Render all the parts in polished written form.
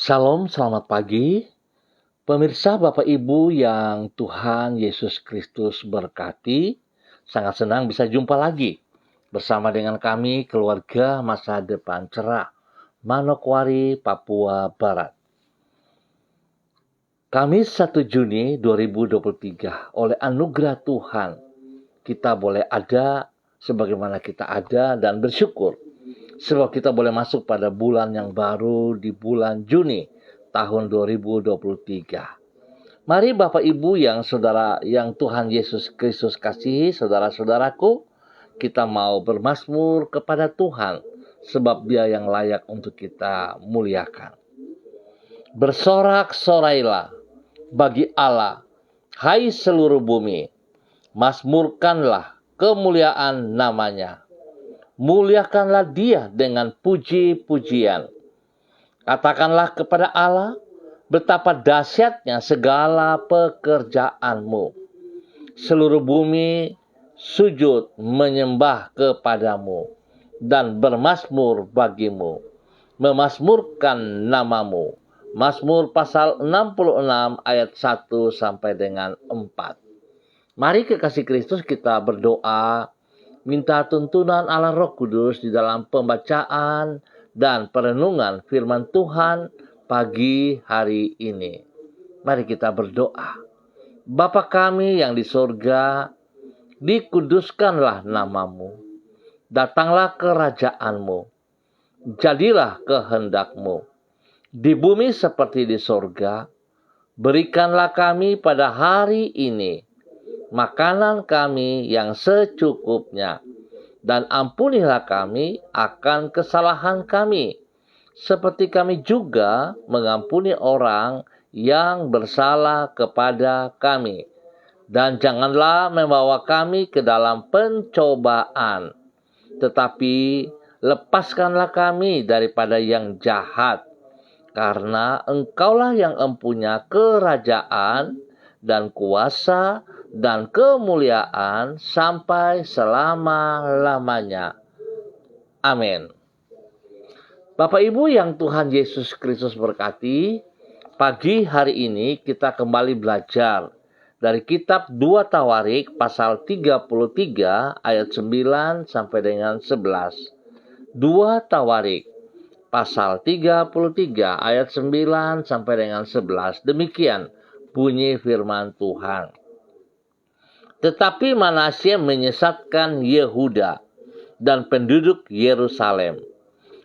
Shalom, selamat pagi. Pemirsa, Bapak Ibu yang Tuhan Yesus Kristus berkati, sangat senang bisa jumpa lagi bersama dengan kami keluarga Masa Depan Cerah, Manokwari, Papua Barat. Kamis 1 Juni 2023, oleh anugerah Tuhan, kita boleh ada sebagaimana kita ada dan bersyukur. Sebab kita boleh masuk pada bulan yang baru di bulan Juni tahun 2023. Mari Bapak Ibu yang Tuhan Yesus Kristus kasihi, saudara-saudaraku, kita mau bermazmur kepada Tuhan sebab Dia yang layak untuk kita muliakan. Bersorak-sorailah bagi Allah, hai seluruh bumi, mazmurkanlah kemuliaan namanya. Muliakanlah Dia dengan puji-pujian. Katakanlah kepada Allah, betapa dahsyatnya segala pekerjaanmu. Seluruh bumi sujud menyembah kepadamu dan bermazmur bagimu, memazmurkan namamu. Mazmur pasal 66 ayat 1 sampai dengan 4. Mari kekasih Kristus kita berdoa, minta tuntunan Allah Roh Kudus di dalam pembacaan dan perenungan firman Tuhan pagi hari ini. Mari kita berdoa. Bapa kami yang di surga, dikuduskanlah namamu. Datanglah kerajaanmu. Jadilah kehendakmu. Di bumi seperti di surga. Berikanlah kami pada hari ini makanan kami yang secukupnya, dan ampunilah kami akan kesalahan kami, seperti kami juga mengampuni orang yang bersalah kepada kami. Dan janganlah membawa kami ke dalam pencobaan, tetapi lepaskanlah kami daripada yang jahat, karena Engkaulah yang empunya kerajaan dan kuasa dan kemuliaan sampai selama-lamanya. Amin. Bapak Ibu yang Tuhan Yesus Kristus berkati, pagi hari ini kita kembali belajar dari kitab 2 Tawarik pasal 33 ayat 9 sampai dengan 11. 2 Tawarik pasal 33 ayat 9 sampai dengan 11. Demikian bunyi firman Tuhan. Tetapi Manasye menyesatkan Yehuda dan penduduk Yerusalem,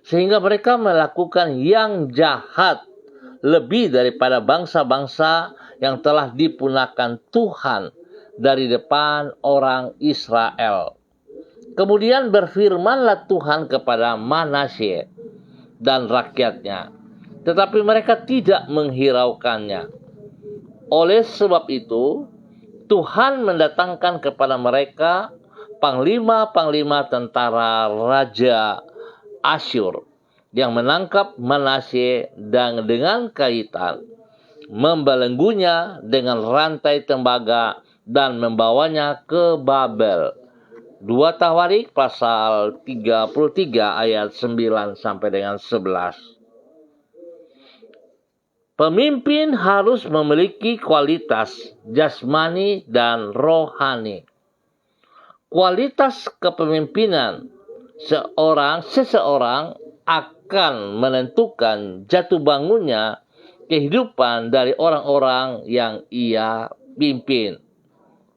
sehingga mereka melakukan yang jahat lebih daripada bangsa-bangsa yang telah dipunahkan Tuhan dari depan orang Israel. Kemudian berfirmanlah Tuhan kepada Manasye dan rakyatnya, tetapi mereka tidak menghiraukannya. Oleh sebab itu, Tuhan mendatangkan kepada mereka panglima-panglima tentara Raja Asyur yang menangkap Manasye dan dengan kaitan membelenggunya dengan rantai tembaga dan membawanya ke Babel. 2 Tawarik pasal 33 ayat 9 sampai dengan 11. Pemimpin harus memiliki kualitas jasmani dan rohani. Kualitas kepemimpinan seseorang akan menentukan jatuh bangunnya kehidupan dari orang-orang yang ia pimpin.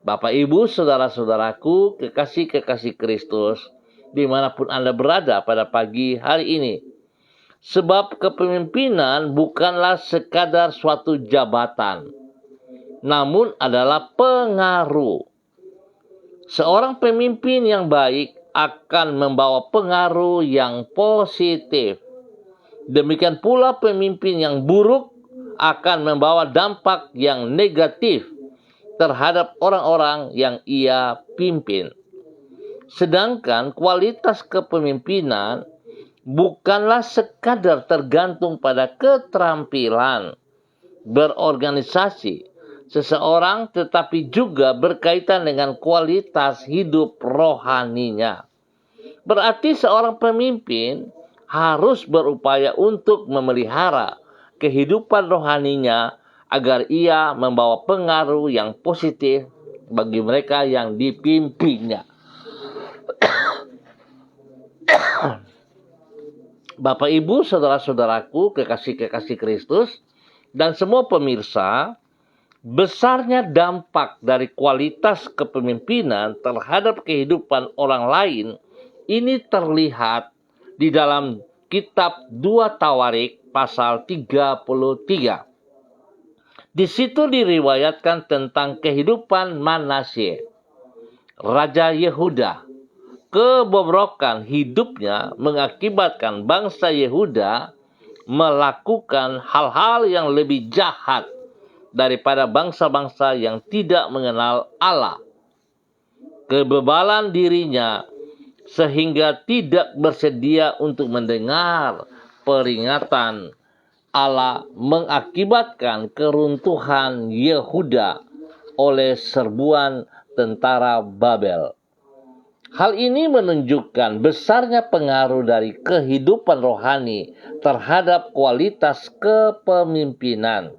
Bapak, Ibu, saudara-saudaraku, kekasih-kekasih Kristus, dimanapun Anda berada pada pagi hari ini. Sebab kepemimpinan bukanlah sekadar suatu jabatan, namun adalah pengaruh. Seorang pemimpin yang baik akan membawa pengaruh yang positif. Demikian pula pemimpin yang buruk akan membawa dampak yang negatif terhadap orang-orang yang ia pimpin. Sedangkan kualitas kepemimpinan bukanlah sekadar tergantung pada keterampilan berorganisasi seseorang, tetapi juga berkaitan dengan kualitas hidup rohaninya. Berarti seorang pemimpin harus berupaya untuk memelihara kehidupan rohaninya agar ia membawa pengaruh yang positif bagi mereka yang dipimpinnya. Bapak, Ibu, saudara-saudaraku, kekasih-kekasih Kristus, dan semua pemirsa, besarnya dampak dari kualitas kepemimpinan terhadap kehidupan orang lain ini terlihat di dalam kitab 2 Tawarik pasal 33. Di situ diriwayatkan tentang kehidupan Manasye, Raja Yehuda. Kebobrokan hidupnya mengakibatkan bangsa Yehuda melakukan hal-hal yang lebih jahat daripada bangsa-bangsa yang tidak mengenal Allah. Kebebalan dirinya sehingga tidak bersedia untuk mendengar peringatan Allah mengakibatkan keruntuhan Yehuda oleh serbuan tentara Babel. Hal ini menunjukkan besarnya pengaruh dari kehidupan rohani terhadap kualitas kepemimpinan.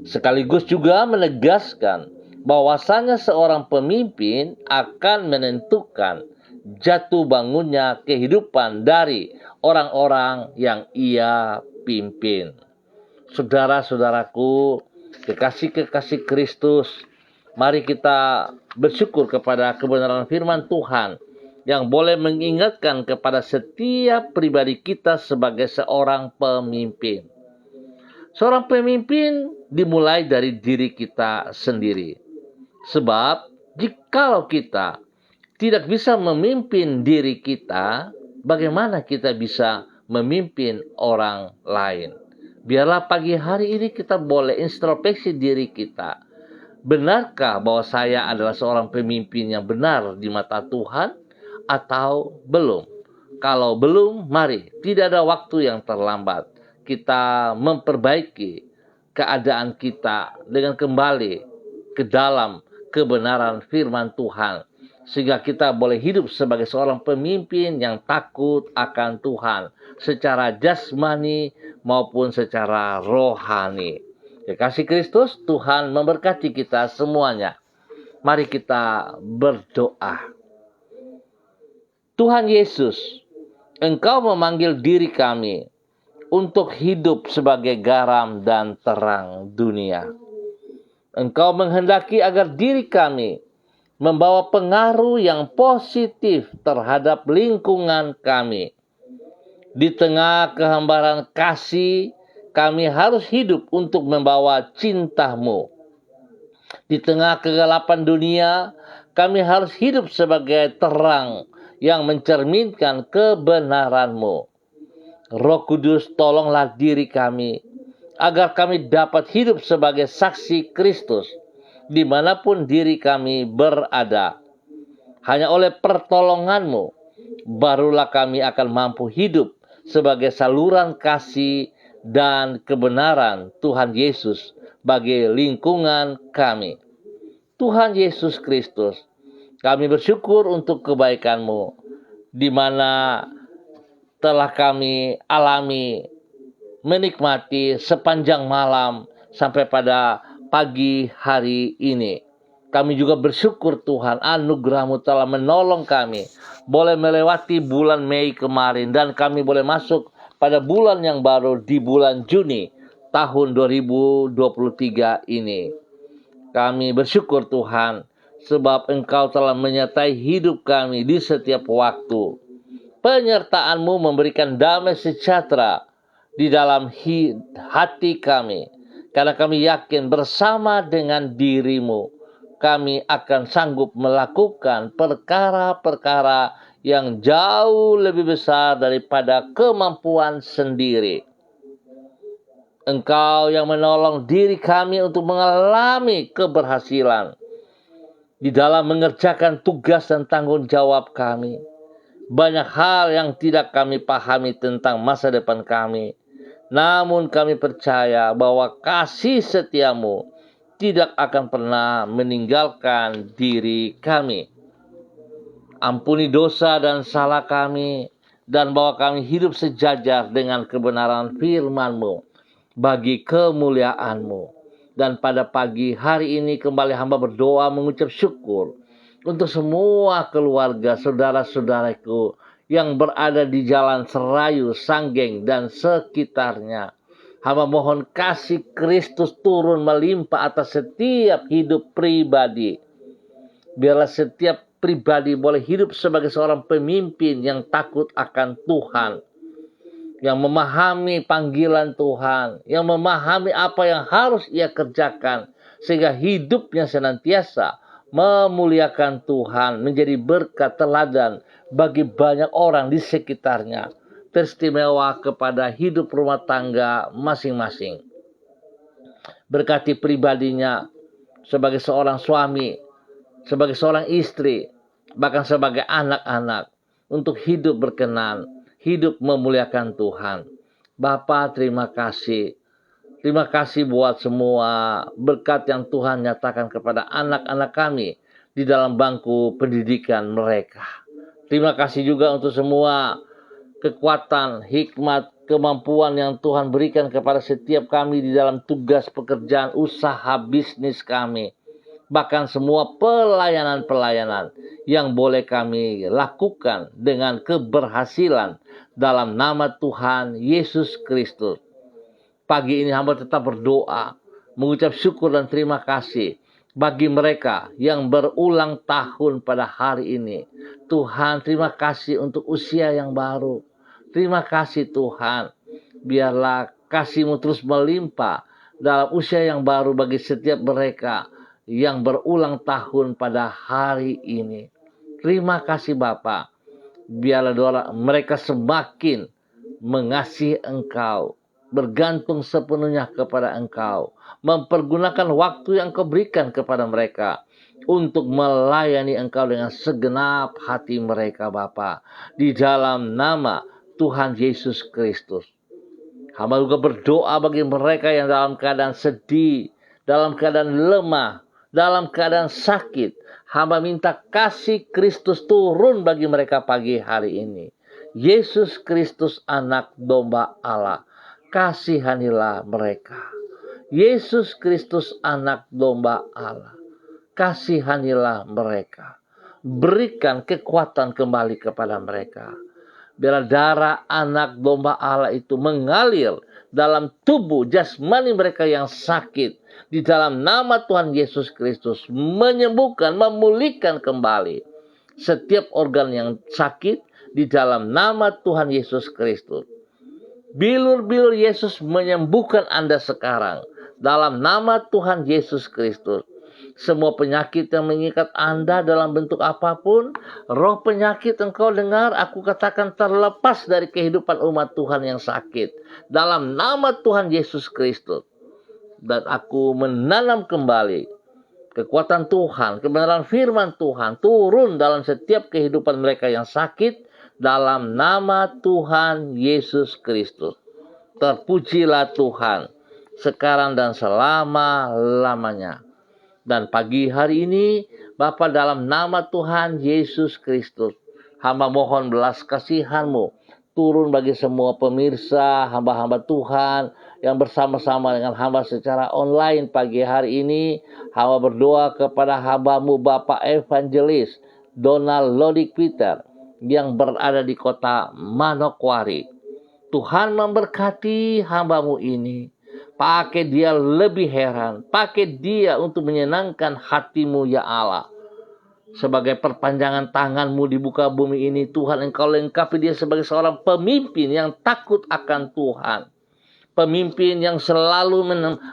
Sekaligus juga menegaskan bahwasanya seorang pemimpin akan menentukan jatuh bangunnya kehidupan dari orang-orang yang ia pimpin. Saudara-saudaraku, kekasih-kekasih Kristus, mari kita bersyukur kepada kebenaran firman Tuhan yang boleh mengingatkan kepada setiap pribadi kita sebagai seorang pemimpin. Seorang pemimpin dimulai dari diri kita sendiri. Sebab jikalau kita tidak bisa memimpin diri kita, bagaimana kita bisa memimpin orang lain? Biarlah pagi hari ini kita boleh introspeksi diri kita. Benarkah bahwa saya adalah seorang pemimpin yang benar di mata Tuhan atau belum? Kalau belum, mari, tidak ada waktu yang terlambat. Kita memperbaiki keadaan kita dengan kembali ke dalam kebenaran firman Tuhan. Sehingga kita boleh hidup sebagai seorang pemimpin yang takut akan Tuhan. Secara jasmani maupun secara rohani. Kekasih Kristus, Tuhan memberkati kita semuanya. Mari kita berdoa. Tuhan Yesus, Engkau memanggil diri kami untuk hidup sebagai garam dan terang dunia. Engkau menghendaki agar diri kami membawa pengaruh yang positif terhadap lingkungan kami. Di tengah kehambaran kasih, kami harus hidup untuk membawa cinta-Mu. Di tengah kegelapan dunia, kami harus hidup sebagai terang yang mencerminkan kebenaran-Mu. Roh Kudus, tolonglah diri kami, agar kami dapat hidup sebagai saksi Kristus, dimanapun diri kami berada. Hanya oleh pertolongan-Mu, barulah kami akan mampu hidup sebagai saluran kasih dan kebenaran Tuhan Yesus bagi lingkungan kami. Tuhan Yesus Kristus, kami bersyukur untuk kebaikan-Mu, di mana telah kami alami, menikmati sepanjang malam sampai pada pagi hari ini. Kami juga bersyukur Tuhan, anugerah-Mu telah menolong kami, boleh melewati bulan Mei kemarin, dan kami boleh masuk pada bulan yang baru di bulan Juni tahun 2023 ini. Kami bersyukur Tuhan, sebab Engkau telah menyertai hidup kami di setiap waktu. Penyertaan-Mu memberikan damai sejahtera di dalam hati kami. Karena kami yakin bersama dengan diri-Mu, kami akan sanggup melakukan perkara-perkara yang jauh lebih besar daripada kemampuan sendiri. Engkau yang menolong diri kami untuk mengalami keberhasilan di dalam mengerjakan tugas dan tanggung jawab kami. Banyak hal yang tidak kami pahami tentang masa depan kami. Namun kami percaya bahwa kasih setia-Mu tidak akan pernah meninggalkan diri kami. Ampuni dosa dan salah kami, dan bawa kami hidup sejajar dengan kebenaran firman-Mu. bagi kemuliaan-Mu. Dan pada pagi hari ini kembali hamba berdoa mengucap syukur untuk semua keluarga saudara-saudaraku yang berada di Jalan Serayu, Sanggeng, dan sekitarnya. Hamba mohon kasih Kristus turun melimpah atas setiap hidup pribadi. Biarlah setiap pribadi boleh hidup sebagai seorang pemimpin yang takut akan Tuhan, yang memahami panggilan Tuhan, yang memahami apa yang harus ia kerjakan, sehingga hidupnya senantiasa memuliakan Tuhan, menjadi berkat teladan bagi banyak orang di sekitarnya, teristimewa kepada hidup rumah tangga masing-masing. Berkati pribadinya sebagai seorang suami, sebagai seorang istri, bahkan sebagai anak-anak, untuk hidup berkenan, hidup memuliakan Tuhan. Bapa, terima kasih. Terima kasih buat semua berkat yang Tuhan nyatakan kepada anak-anak kami di dalam bangku pendidikan mereka. Terima kasih juga untuk semua kekuatan, hikmat, kemampuan yang Tuhan berikan kepada setiap kami di dalam tugas pekerjaan, usaha, bisnis kami. Bahkan semua pelayanan-pelayanan yang boleh kami lakukan dengan keberhasilan dalam nama Tuhan Yesus Kristus. Pagi ini hamba tetap berdoa, mengucap syukur dan terima kasih bagi mereka yang berulang tahun pada hari ini. Tuhan, terima kasih untuk usia yang baru. Terima kasih Tuhan, biarlah kasih-Mu terus melimpah dalam usia yang baru bagi setiap mereka yang berulang tahun pada hari ini. Terima kasih Bapa, biarlah mereka semakin mengasihi Engkau, bergantung sepenuhnya kepada Engkau, mempergunakan waktu yang Kau berikan kepada mereka untuk melayani Engkau dengan segenap hati mereka Bapa, di dalam nama Tuhan Yesus Kristus. Hamba juga berdoa bagi mereka yang dalam keadaan sedih, dalam keadaan lemah, dalam keadaan sakit. Hamba minta kasih Kristus turun bagi mereka pagi hari ini. Yesus Kristus, anak domba Allah, kasihanilah mereka. Yesus Kristus, anak domba Allah, kasihanilah mereka. Berikan kekuatan kembali kepada mereka. Biarlah darah anak domba Allah itu mengalir dalam tubuh jasmani mereka yang sakit. Di dalam nama Tuhan Yesus Kristus, menyembuhkan, memulihkan kembali setiap organ yang sakit di dalam nama Tuhan Yesus Kristus. Bilur-bilur Yesus menyembuhkan Anda sekarang dalam nama Tuhan Yesus Kristus. Semua penyakit yang mengikat Anda dalam bentuk apapun, roh penyakit engkau dengar, aku katakan terlepas dari kehidupan umat Tuhan yang sakit. Dalam nama Tuhan Yesus Kristus. Dan aku menanam kembali kekuatan Tuhan, kebenaran firman Tuhan turun dalam setiap kehidupan mereka yang sakit. Dalam nama Tuhan Yesus Kristus. Terpujilah Tuhan sekarang dan selama-lamanya. Dan pagi hari ini, Bapa, dalam nama Tuhan Yesus Kristus, hamba mohon belas kasihan-Mu turun bagi semua pemirsa, hamba-hamba Tuhan yang bersama-sama dengan hamba secara online pagi hari ini. Hamba berdoa kepada hamba-Mu Bapak Evangelis Donald Lodik Peter yang berada di kota Manokwari. Tuhan memberkati hamba-Mu ini. Pakai dia lebih heran. Pakai dia untuk menyenangkan hati-Mu ya Allah. Sebagai perpanjangan tangan-Mu di muka bumi ini, Tuhan, Engkau lengkapi dia sebagai seorang pemimpin yang takut akan Tuhan. Pemimpin yang selalu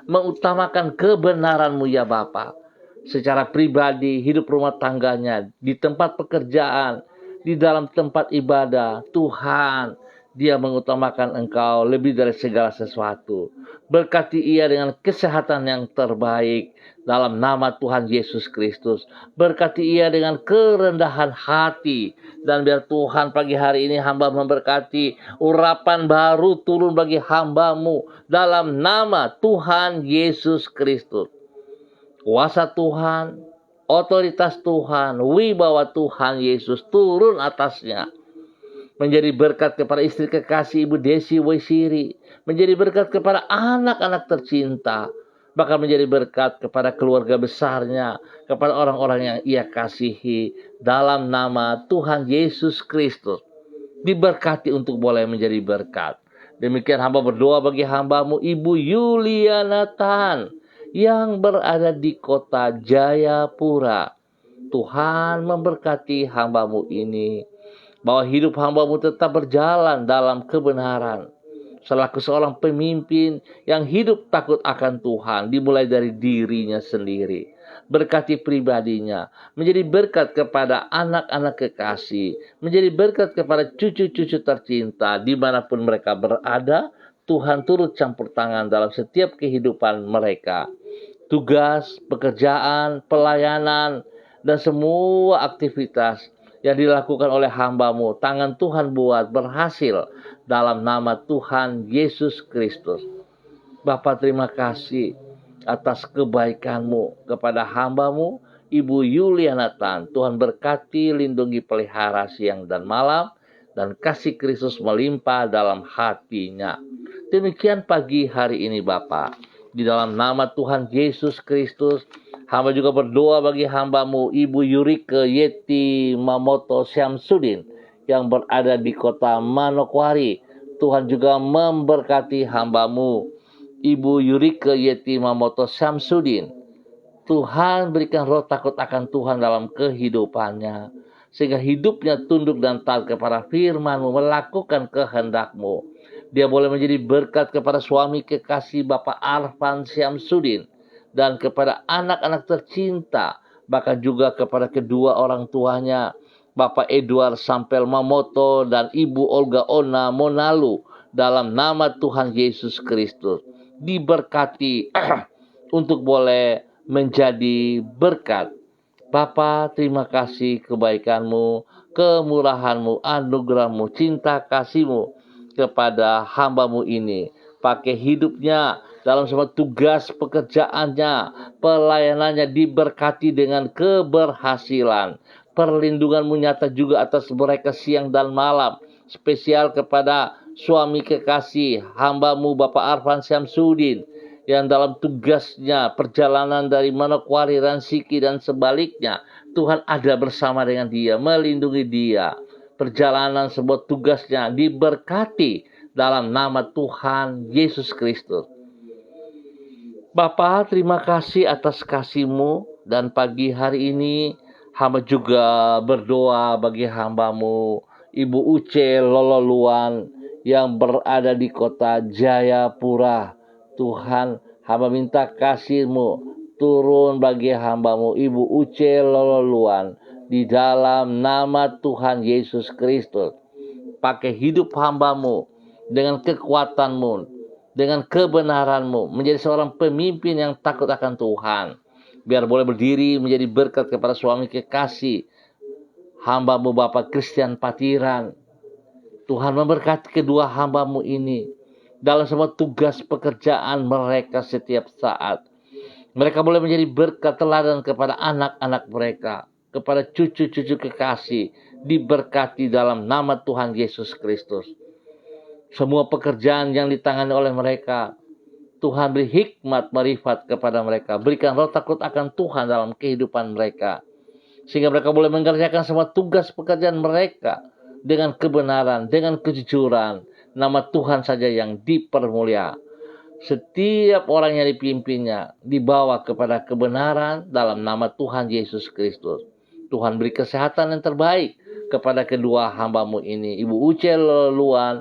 mengutamakan kebenaran-Mu ya Bapa. Secara pribadi, hidup rumah tangganya, di tempat pekerjaan, di dalam tempat ibadah, Tuhan, dia mengutamakan Engkau lebih dari segala sesuatu. Berkati ia dengan kesehatan yang terbaik dalam nama Tuhan Yesus Kristus. Berkati ia dengan kerendahan hati. Dan biar Tuhan pagi hari ini hamba memberkati urapan baru turun bagi hamba-Mu dalam nama Tuhan Yesus Kristus. Kuasa Tuhan, otoritas Tuhan, wibawa Tuhan Yesus turun atasnya. menjadi berkat kepada istri kekasih Ibu Desi Waisiri, menjadi berkat kepada anak-anak tercinta, bahkan menjadi berkat kepada keluarga besarnya, kepada orang-orang yang ia kasihi, dalam nama Tuhan Yesus Kristus. Diberkati untuk boleh menjadi berkat. Demikian hamba berdoa bagi hambamu Ibu Yuliana Tan yang berada di kota Jayapura. Tuhan memberkati hambamu ini, bahwa hidup hambamu tetap berjalan dalam kebenaran, selaku seorang pemimpin yang hidup takut akan Tuhan, dimulai dari dirinya sendiri. Berkati pribadinya, menjadi berkat kepada anak-anak kekasih, menjadi berkat kepada cucu-cucu tercinta, dimanapun mereka berada. Tuhan turut campur tangan dalam setiap kehidupan mereka. Tugas, pekerjaan, pelayanan, dan semua aktivitas yang dilakukan oleh hambamu, tangan Tuhan buat berhasil dalam nama Tuhan Yesus Kristus. Bapa, terima kasih atas kebaikanmu kepada hambamu Ibu Yuliana Tan. Tuhan berkati, lindungi, pelihara siang dan malam, dan kasih Kristus melimpah dalam hatinya. Demikian pagi hari ini Bapa, di dalam nama Tuhan Yesus Kristus, hamba juga berdoa bagi hambamu Ibu Yurike Yeti Mamoto Syamsuddin yang berada di kota Manokwari. Tuhan juga memberkati hambamu Ibu Yurike Yeti Mamoto Syamsuddin. Tuhan berikan roh takut akan Tuhan dalam kehidupannya, sehingga hidupnya tunduk dan taat kepada firman-Mu, melakukan kehendak-Mu. Dia boleh menjadi berkat kepada suami kekasih Bapak Arfan Syamsuddin, dan kepada anak-anak tercinta, bahkan juga kepada kedua orang tuanya, Bapak Edward Sampel Mamoto dan Ibu Olga Ona Monalu, dalam nama Tuhan Yesus Kristus. Diberkati untuk boleh menjadi berkat. Bapa, terima kasih kebaikan-Mu, kemurahan-Mu, anugerah-Mu, cinta kasih-Mu kepada hamba-Mu ini. Pakai hidupnya dalam semua tugas pekerjaannya, pelayanannya, diberkati dengan keberhasilan. Perlindungan-Mu nyata juga atas mereka siang dan malam. Spesial kepada suami kekasih hamba-Mu Bapak Arfan Syamsuddin, yang dalam tugasnya perjalanan dari Manokwari, Ransiki, dan sebaliknya, Tuhan ada bersama dengan dia, melindungi dia. Perjalanan sebuah tugasnya diberkati dalam nama Tuhan Yesus Kristus. Bapa, terima kasih atas kasih-Mu, dan pagi hari ini hamba juga berdoa bagi hamba-Mu Ibu Uce Lololuan yang berada di kota Jayapura. Tuhan, hamba minta kasih-Mu turun bagi hamba-Mu Ibu Uce Lololuan, di dalam nama Tuhan Yesus Kristus. Pakai hidup hamba-Mu dengan kekuatan-Mu, dengan kebenaran-Mu, menjadi seorang pemimpin yang takut akan Tuhan. Biar boleh berdiri menjadi berkat kepada suami kekasih hamba-Mu Bapak Christian Patiran. Tuhan memberkati kedua hamba-Mu ini dalam semua tugas pekerjaan mereka setiap saat. Mereka boleh menjadi berkat teladan kepada anak-anak mereka, kepada cucu-cucu kekasih, diberkati dalam nama Tuhan Yesus Kristus. Semua pekerjaan yang ditangani oleh mereka, Tuhan beri hikmat marifat kepada mereka. Berikan roh takut akan Tuhan dalam kehidupan mereka, sehingga mereka boleh mengerjakan semua tugas pekerjaan mereka dengan kebenaran, dengan kejujuran. Nama Tuhan saja yang dipermulia. Setiap orang yang dipimpinnya dibawa kepada kebenaran dalam nama Tuhan Yesus Kristus. Tuhan beri kesehatan yang terbaik kepada kedua hamba-Mu ini, Ibu Uce Lololuan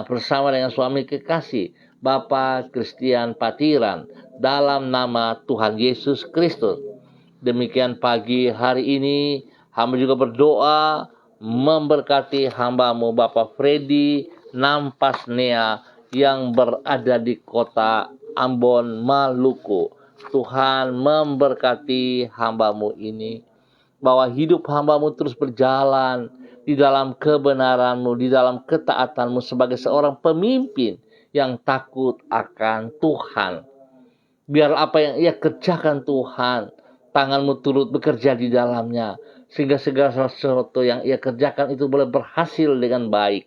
bersama dengan suami kekasih Bapak Christian Patiran, dalam nama Tuhan Yesus Kristus. Demikian pagi hari ini hamba juga berdoa memberkati hamba-Mu Bapak Freddy Nampasnea yang berada di kota Ambon, Maluku. Tuhan memberkati hamba-Mu ini, bahwa hidup hamba-Mu terus berjalan di dalam kebenaran-Mu, di dalam ketaatan-Mu sebagai seorang pemimpin yang takut akan Tuhan. Biar apa yang ia kerjakan Tuhan, tangan-Mu turut bekerja di dalamnya. sehingga segala sesuatu yang ia kerjakan itu boleh berhasil dengan baik.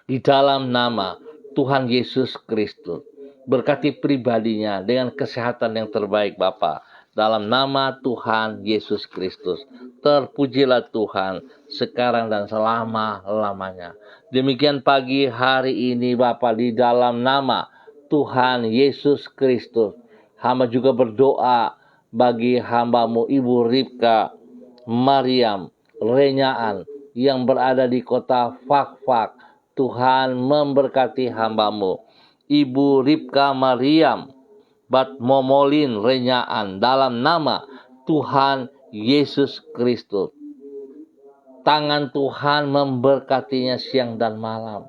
Di dalam nama Tuhan Yesus Kristus, berkati pribadinya dengan kesehatan yang terbaik Bapa. Dalam nama Tuhan Yesus Kristus, terpujilah Tuhan sekarang dan selama-lamanya. Demikian pagi hari ini Bapa, di dalam nama Tuhan Yesus Kristus, hamba juga berdoa bagi hambamu Ibu Ripka Mariam Renyaan yang berada di kota Fakfak. Tuhan memberkati hambamu Ibu Ripka Mariam Batmomolin Renyaan dalam nama Tuhan Yesus Kristus. Tangan Tuhan memberkatinya siang dan malam.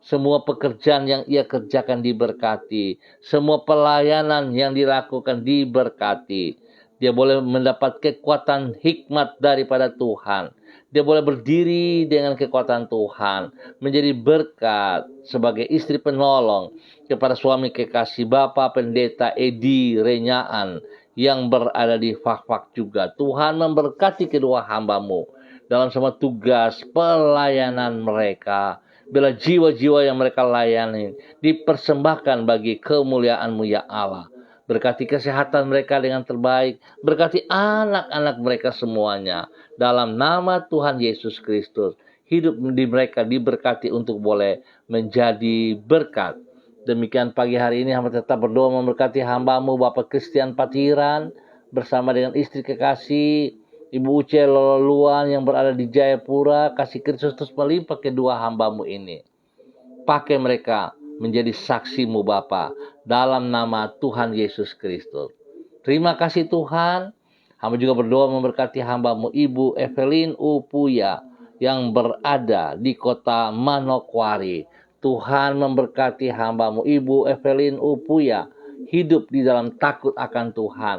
Semua pekerjaan yang ia kerjakan diberkati. Semua pelayanan yang dilakukan diberkati. Dia boleh mendapat kekuatan hikmat daripada Tuhan. Dia boleh berdiri dengan kekuatan Tuhan. Menjadi berkat sebagai istri penolong kepada suami kekasih Bapak Pendeta Edi Renyaan yang berada di Fakfak juga. Tuhan memberkati kedua hambamu dalam semua tugas pelayanan mereka. Bila jiwa-jiwa yang mereka layani dipersembahkan bagi kemuliaan-Mu ya Allah. Berkati kesehatan mereka dengan terbaik. Berkati anak-anak mereka semuanya. Dalam nama Tuhan Yesus Kristus. Hidup di mereka diberkati untuk boleh menjadi berkat. Demikian pagi hari ini hamba tetap berdoa memberkati hambamu Bapak Christian Patiran. Bersama dengan istri kekasih Ibu Uce Loluan yang berada di Jayapura. Kasih Kristus terus melimpah kedua hambamu ini. Pakai mereka menjadi saksi-Mu Bapa, dalam nama Tuhan Yesus Kristus. Terima kasih Tuhan. Hamba juga berdoa memberkati hambamu Ibu Evelyn Upuya yang berada di kota Manokwari. Tuhan memberkati hambamu Ibu Evelyn Upuya, hidup di dalam takut akan Tuhan.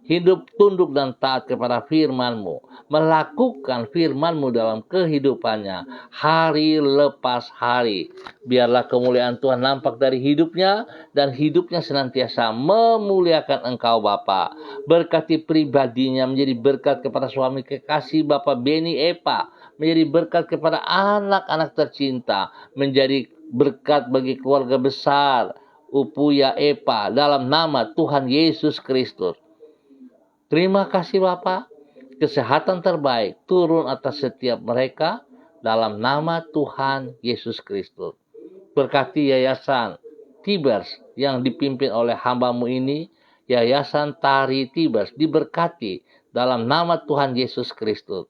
Hidup tunduk dan taat kepada firman-Mu. Melakukan firman-Mu dalam kehidupannya. Hari lepas hari. Biarlah kemuliaan Tuhan nampak dari hidupnya. Dan hidupnya senantiasa memuliakan Engkau Bapa. Berkati pribadinya menjadi berkat kepada suami kekasih Bapak Beni Epa. Menjadi berkat kepada anak-anak tercinta. Menjadi berkat bagi keluarga besar Upuya Epa. Dalam nama Tuhan Yesus Kristus. Terima kasih Bapak, kesehatan terbaik turun atas setiap mereka dalam nama Tuhan Yesus Kristus. Berkati Yayasan Tibers yang dipimpin oleh hambamu ini, Yayasan Tari Tibers diberkati dalam nama Tuhan Yesus Kristus.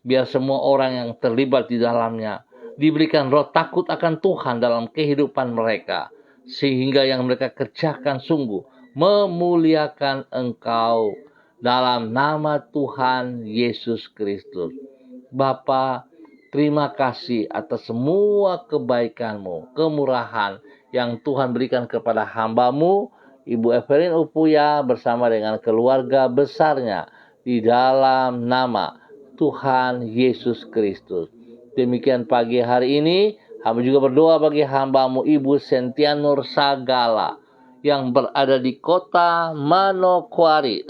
Biar semua orang yang terlibat di dalamnya diberikan roh takut akan Tuhan dalam kehidupan mereka. Sehingga yang mereka kerjakan sungguh memuliakan Engkau. Dalam nama Tuhan Yesus Kristus. Bapa, terima kasih atas semua kebaikan-Mu, kemurahan yang Tuhan berikan kepada hamba-Mu, Ibu Evelyn Upuya bersama dengan keluarga besarnya. Di dalam nama Tuhan Yesus Kristus. Demikian pagi hari ini, hamba juga berdoa bagi hamba-Mu Ibu Sentianur Sagala yang berada di kota Manokwari.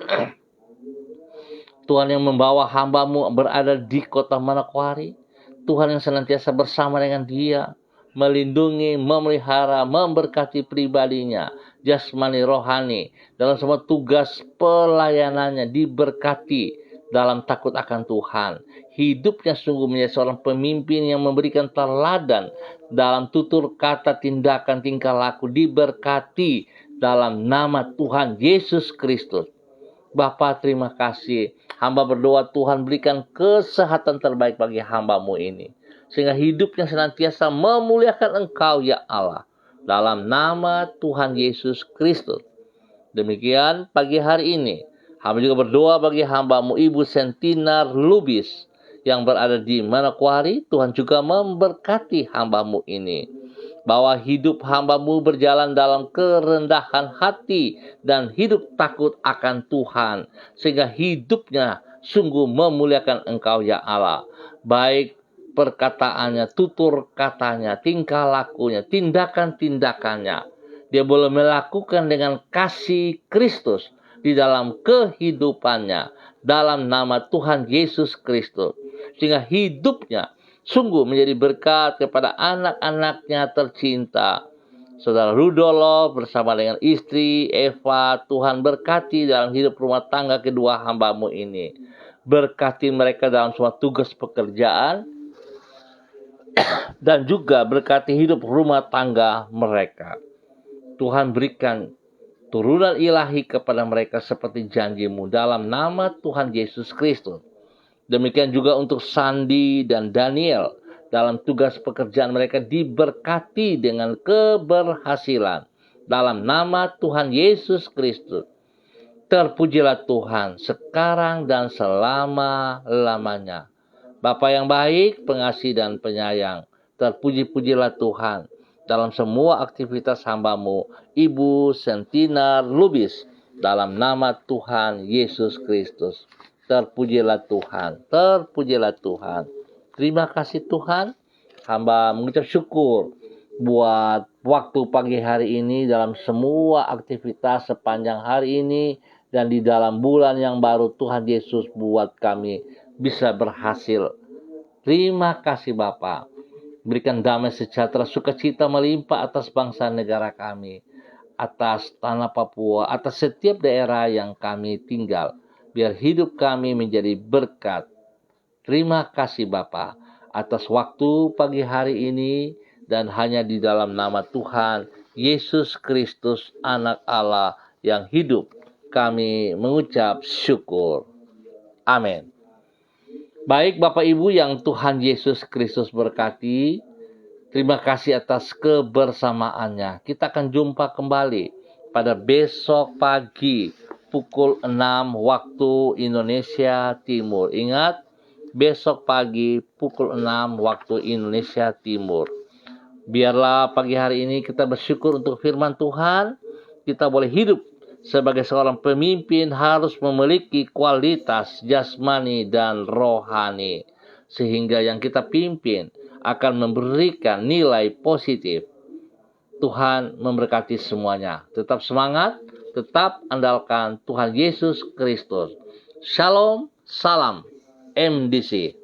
Tuhan yang membawa hamba-Mu berada di kota Manokwari. Tuhan yang senantiasa bersama dengan dia. Melindungi, memelihara, memberkati pribadinya. Jasmani, rohani. Dalam semua tugas pelayanannya diberkati dalam takut akan Tuhan. Hidupnya sungguh menjadi seorang pemimpin yang memberikan teladan. Dalam tutur kata, tindakan, tingkah laku diberkati dalam nama Tuhan Yesus Kristus. Bapa, terima kasih. Hamba berdoa Tuhan berikan kesehatan terbaik bagi hamba-Mu ini. Sehingga hidupnya senantiasa memuliakan Engkau ya Allah. Dalam nama Tuhan Yesus Kristus. Demikian pagi hari ini. Hamba juga berdoa bagi hamba-Mu Ibu Sentinar Lubis. Yang berada di Manokwari. Tuhan juga memberkati hamba-Mu ini. Bahwa hidup hamba-Mu berjalan dalam kerendahan hati dan hidup takut akan Tuhan. Sehingga hidupnya sungguh memuliakan Engkau ya Allah. Baik perkataannya, tutur katanya, tingkah lakunya, tindakan-tindakannya. Dia boleh melakukan dengan kasih Kristus. di dalam kehidupannya dalam nama Tuhan Yesus Kristus, sehingga hidupnya sungguh menjadi berkat kepada anak-anaknya tercinta. Saudara Rudolf bersama dengan istri Eva, Tuhan berkati dalam hidup rumah tangga kedua hamba-Mu ini. Berkati mereka dalam semua tugas pekerjaan dan juga berkati hidup rumah tangga mereka. Tuhan berikan turunan ilahi kepada mereka seperti janji-Mu dalam nama Tuhan Yesus Kristus. Demikian juga untuk Sandi dan Daniel, dalam tugas pekerjaan mereka diberkati dengan keberhasilan dalam nama Tuhan Yesus Kristus. Terpujilah Tuhan sekarang dan selama-lamanya. Bapa yang baik, pengasih dan penyayang, terpuji-pujilah Tuhan dalam semua aktivitas hamba-Mu, Ibu Sentinar Lubis, dalam nama Tuhan Yesus Kristus. Terpujilah Tuhan, terpujilah Tuhan. Terima kasih Tuhan, hamba mengucap syukur buat waktu pagi hari ini dalam semua aktivitas sepanjang hari ini dan di dalam bulan yang baru Tuhan Yesus buat kami bisa berhasil. Terima kasih Bapa. Berikan damai sejahtera sukacita melimpah atas bangsa negara kami, atas tanah Papua, atas setiap daerah yang kami tinggal. Biar hidup kami menjadi berkat. Terima kasih Bapa atas waktu pagi hari ini dan hanya di dalam nama Tuhan Yesus Kristus anak Allah yang hidup kami mengucap syukur. Amin. Baik Bapak Ibu yang Tuhan Yesus Kristus berkati, terima kasih atas kebersamaannya. Kita akan jumpa kembali pada besok pagi pukul 6 waktu Indonesia Timur. Ingat, besok pagi pukul 6 waktu Indonesia Timur. Biarlah pagi hari ini kita bersyukur untuk firman Tuhan. Kita boleh hidup sebagai seorang pemimpin harus memiliki kualitas jasmani dan rohani. Sehingga yang kita pimpin akan memberikan nilai positif. Tuhan memberkati semuanya. Tetap semangat, tetap andalkan Tuhan Yesus Kristus. Shalom, salam MDC.